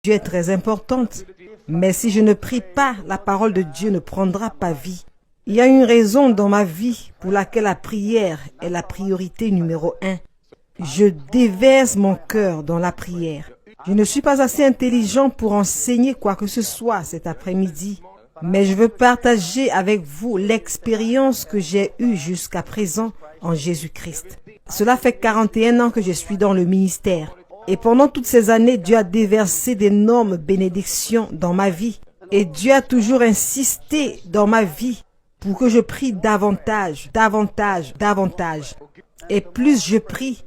Dieu est très importante. Mais si je ne prie pas, la parole de Dieu ne prendra pas vie. Il y a une raison dans ma vie pour laquelle la prière est la priorité numéro 1. Je déverse mon cœur dans la prière. Je ne suis pas assez intelligent pour enseigner quoi que ce soit cet après-midi, mais je veux partager avec vous l'expérience que j'ai eue jusqu'à présent en Jésus-Christ. Cela fait 41 ans que je suis dans le ministère. Et pendant toutes ces années, Dieu a déversé d'énormes bénédictions dans ma vie. Et Dieu a toujours insisté dans ma vie pour que je prie davantage, davantage, davantage. Et plus je prie,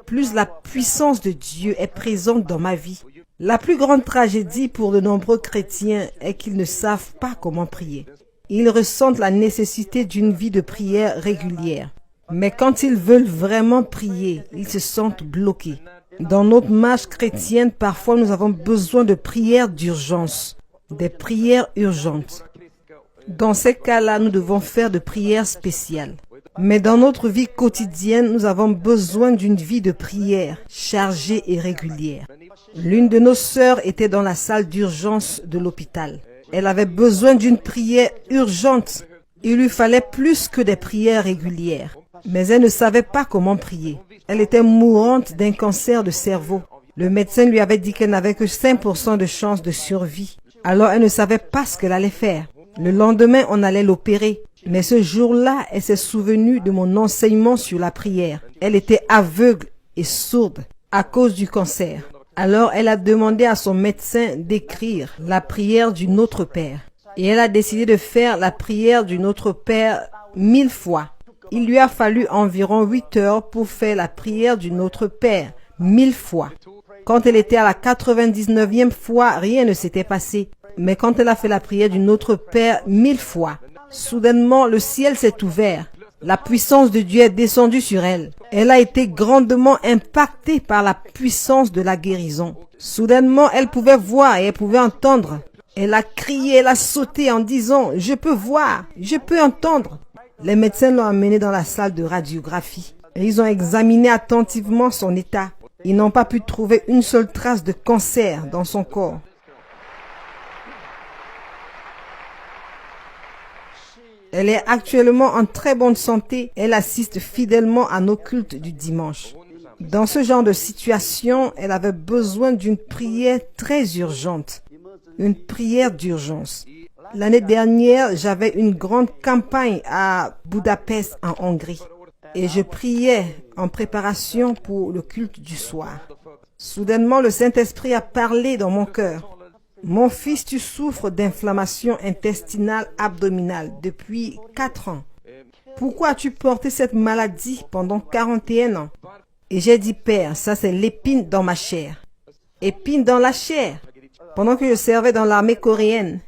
plus la puissance de Dieu est présente dans ma vie. La plus grande tragédie pour de nombreux chrétiens est qu'ils ne savent pas comment prier. Ils ressentent la nécessité d'une vie de prière régulière. Mais quand ils veulent vraiment prier, ils se sentent bloqués. Dans notre marche chrétienne, parfois nous avons besoin de prières d'urgence, des prières urgentes. Dans ces cas-là, nous devons faire de prières spéciales. Mais dans notre vie quotidienne, nous avons besoin d'une vie de prière chargée et régulière. L'une de nos sœurs était dans la salle d'urgence de l'hôpital. Elle avait besoin d'une prière urgente. Il lui fallait plus que des prières régulières. Mais elle ne savait pas comment prier. Elle était mourante d'un cancer de cerveau. Le médecin lui avait dit qu'elle n'avait que 5% de chance de survie. Alors elle ne savait pas ce qu'elle allait faire. Le lendemain, on allait l'opérer. Mais ce jour-là, elle s'est souvenue de mon enseignement sur la prière. Elle était aveugle et sourde à cause du cancer. Alors elle a demandé à son médecin d'écrire la prière du Notre Père. Et elle a décidé de faire la prière du Notre Père 1000 fois. Il lui a fallu environ 8 heures pour faire la prière du Notre Père 1000 fois. Quand elle était à la 99e fois, rien ne s'était passé. Mais quand elle a fait la prière du Notre Père 1000 fois, soudainement le ciel s'est ouvert. La puissance de Dieu est descendue sur elle. Elle a été grandement impactée par la puissance de la guérison. Soudainement, elle pouvait voir et elle pouvait entendre. Elle a crié, elle a sauté en disant « Je peux voir, je peux entendre ». Les médecins l'ont amenée dans la salle de radiographie et ils ont examiné attentivement son état. Ils n'ont pas pu trouver une seule trace de cancer dans son corps. Elle est actuellement en très bonne santé. Elle assiste fidèlement à nos cultes du dimanche. Dans ce genre de situation, elle avait besoin d'une prière très urgente. Une prière d'urgence. L'année dernière, j'avais une grande campagne à Budapest, en Hongrie. Et je priais en préparation pour le culte du soir. Soudainement, le Saint-Esprit a parlé dans mon cœur. Mon fils, tu souffres d'inflammation intestinale abdominale depuis 4 ans. Pourquoi as-tu porté cette maladie pendant 41 ans? Et j'ai dit, Père, ça c'est l'épine dans ma chair. Épine dans la chair. Pendant que je servais dans l'armée coréenne,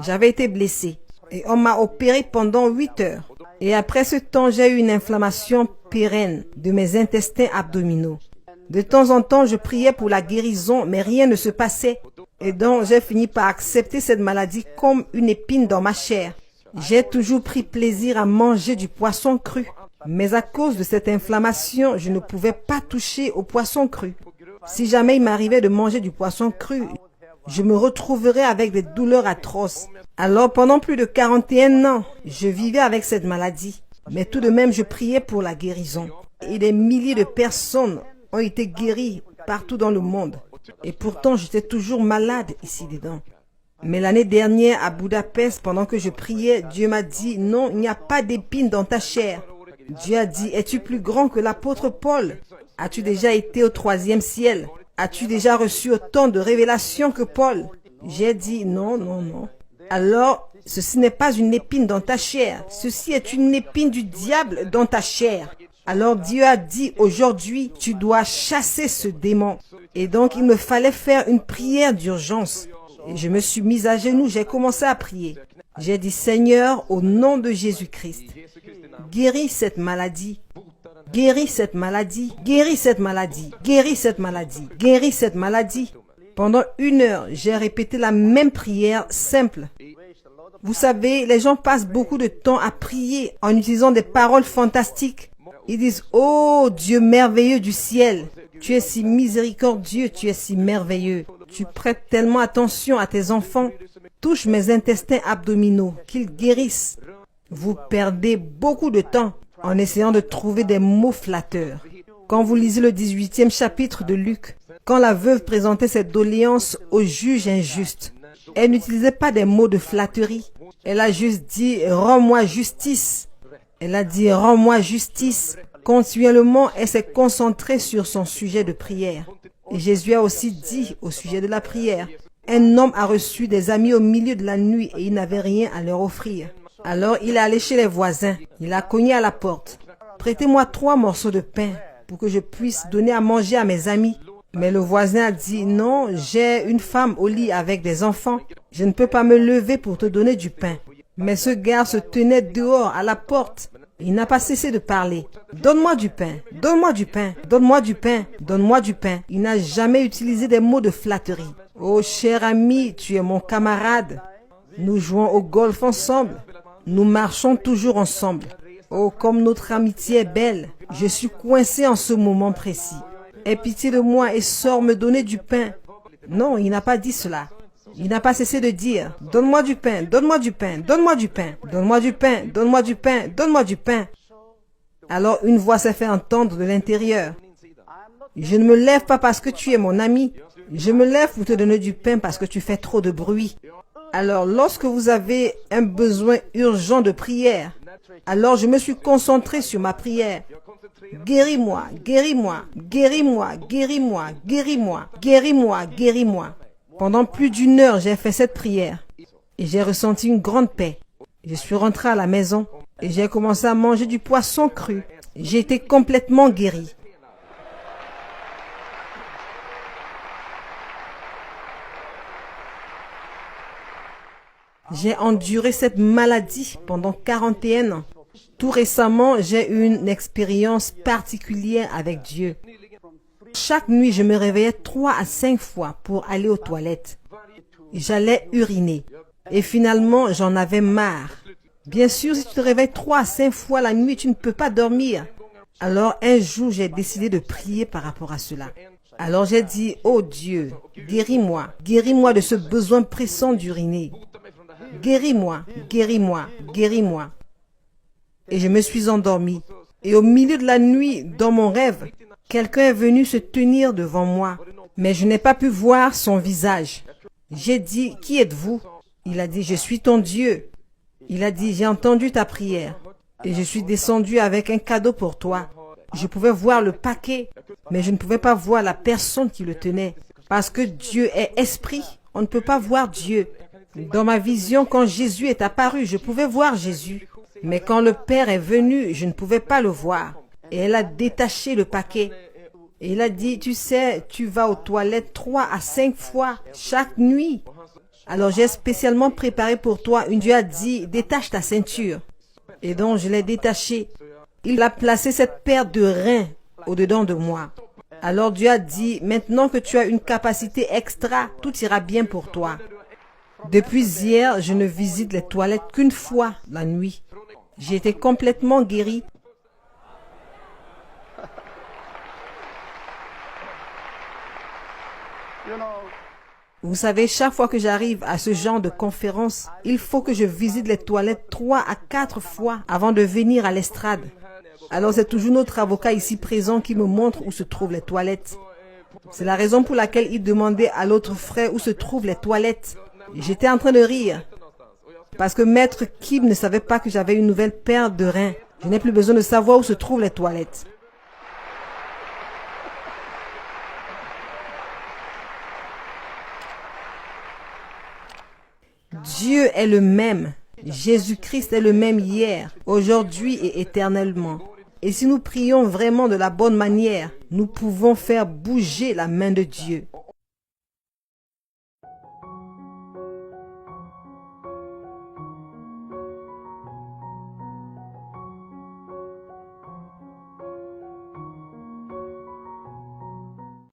j'avais été blessé. Et on m'a opéré pendant 8 heures. Et après ce temps, j'ai eu une inflammation pérenne de mes intestins abdominaux. De temps en temps, je priais pour la guérison, mais rien ne se passait. Et donc, j'ai fini par accepter cette maladie comme une épine dans ma chair. J'ai toujours pris plaisir à manger du poisson cru. Mais à cause de cette inflammation, je ne pouvais pas toucher au poisson cru. Si jamais il m'arrivait de manger du poisson cru, je me retrouverais avec des douleurs atroces. Alors, pendant plus de 41 ans, je vivais avec cette maladie. Mais tout de même, je priais pour la guérison. Et des milliers de personnes ont été guéries partout dans le monde. Et pourtant, j'étais toujours malade ici dedans. Mais l'année dernière, à Budapest, pendant que je priais, Dieu m'a dit, non, il n'y a pas d'épine dans ta chair. Dieu a dit, es-tu plus grand que l'apôtre Paul? As-tu déjà été au 3e ciel? As-tu déjà reçu autant de révélations que Paul? J'ai dit, non, non, non. Alors, ceci n'est pas une épine dans ta chair. Ceci est une épine du diable dans ta chair. Alors Dieu a dit, aujourd'hui, tu dois chasser ce démon. Et donc, il me fallait faire une prière d'urgence. Et je me suis mise à genoux, j'ai commencé à prier. J'ai dit, Seigneur, au nom de Jésus-Christ, guéris cette maladie. Guéris cette maladie. Guéris cette maladie. Guéris cette maladie. Guéris cette maladie. Pendant 1 heure, j'ai répété la même prière simple. Vous savez, les gens passent beaucoup de temps à prier en utilisant des paroles fantastiques. Ils disent, oh Dieu merveilleux du ciel, tu es si miséricordieux, tu es si merveilleux. Tu prêtes tellement attention à tes enfants. Touche mes intestins abdominaux, qu'ils guérissent. Vous perdez beaucoup de temps en essayant de trouver des mots flatteurs. Quand vous lisez le 18e chapitre de Luc, quand la veuve présentait ses doléances au juge injuste, elle n'utilisait pas des mots de flatterie. Elle a juste dit « Rends-moi justice ». Elle a dit « Rends-moi justice ». Continuellement, elle s'est concentrée sur son sujet de prière. Et Jésus a aussi dit au sujet de la prière, un homme a reçu des amis au milieu de la nuit et il n'avait rien à leur offrir. Alors il est allé chez les voisins, il a cogné à la porte. Prêtez-moi 3 morceaux de pain pour que je puisse donner à manger à mes amis. Mais le voisin a dit, non, j'ai une femme au lit avec des enfants. Je ne peux pas me lever pour te donner du pain. Mais ce gars se tenait dehors à la porte. Il n'a pas cessé de parler. Donne-moi du pain, donne-moi du pain, donne-moi du pain, donne-moi du pain. Il n'a jamais utilisé des mots de flatterie. Oh cher ami, tu es mon camarade. Nous jouons au golf ensemble. Nous marchons toujours ensemble. Oh, comme notre amitié est belle. Je suis coincé en ce moment précis. Aie pitié de moi et sors me donner du pain. Non, il n'a pas dit cela. Il n'a pas cessé de dire, donne-moi du pain, donne-moi du pain, donne-moi du pain, donne-moi du pain, donne-moi du pain, donne-moi du pain. Alors une voix s'est fait entendre de l'intérieur. Je ne me lève pas parce que tu es mon ami. Je me lève pour te donner du pain parce que tu fais trop de bruit. Alors lorsque vous avez un besoin urgent de prière, alors je me suis concentré sur ma prière. Guéris-moi, guéris-moi, guéris-moi, guéris-moi, guéris-moi, guéris-moi, guéris-moi. Pendant plus d'1 heure, j'ai fait cette prière et j'ai ressenti une grande paix. Je suis rentré à la maison et j'ai commencé à manger du poisson cru. J'ai été complètement guéri. J'ai enduré cette maladie pendant 41 ans. Tout récemment, j'ai eu une expérience particulière avec Dieu. Chaque nuit, je me réveillais 3 à 5 fois pour aller aux toilettes. J'allais uriner. Et finalement, j'en avais marre. Bien sûr, si tu te réveilles 3 à 5 fois la nuit, tu ne peux pas dormir. Alors un jour, j'ai décidé de prier par rapport à cela. Alors j'ai dit, oh Dieu, guéris-moi. Guéris-moi de ce besoin pressant d'uriner. Guéris-moi, guéris-moi, guéris-moi. Et je me suis endormi. Et au milieu de la nuit, dans mon rêve, quelqu'un est venu se tenir devant moi. Mais je n'ai pas pu voir son visage. J'ai dit, qui êtes-vous? Il a dit, je suis ton Dieu. Il a dit, j'ai entendu ta prière. Et je suis descendu avec un cadeau pour toi. Je pouvais voir le paquet, mais je ne pouvais pas voir la personne qui le tenait. Parce que Dieu est esprit. On ne peut pas voir Dieu. Dans ma vision, quand Jésus est apparu, je pouvais voir Jésus. Mais quand le Père est venu, je ne pouvais pas le voir. Et elle a détaché le paquet. Et il a dit, tu sais, tu vas aux toilettes 3 à 5 fois chaque nuit. Alors j'ai spécialement préparé pour toi. Dieu a dit, détache ta ceinture. Et donc je l'ai détachée. Il a placé cette paire de reins au-dedans de moi. Alors Dieu a dit, maintenant que tu as une capacité extra, tout ira bien pour toi. Depuis hier, je ne visite les toilettes qu'une fois la nuit. J'ai été complètement guéri. Vous savez, chaque fois que j'arrive à ce genre de conférence, il faut que je visite les toilettes 3 à 4 fois avant de venir à l'estrade. Alors c'est toujours notre avocat ici présent qui me montre où se trouvent les toilettes. C'est la raison pour laquelle il demandait à l'autre frère où se trouvent les toilettes. J'étais en train de rire. Parce que Maître Kim ne savait pas que j'avais une nouvelle paire de reins. Je n'ai plus besoin de savoir où se trouvent les toilettes. Dieu est le même. Jésus-Christ est le même hier, aujourd'hui et éternellement. Et si nous prions vraiment de la bonne manière, nous pouvons faire bouger la main de Dieu.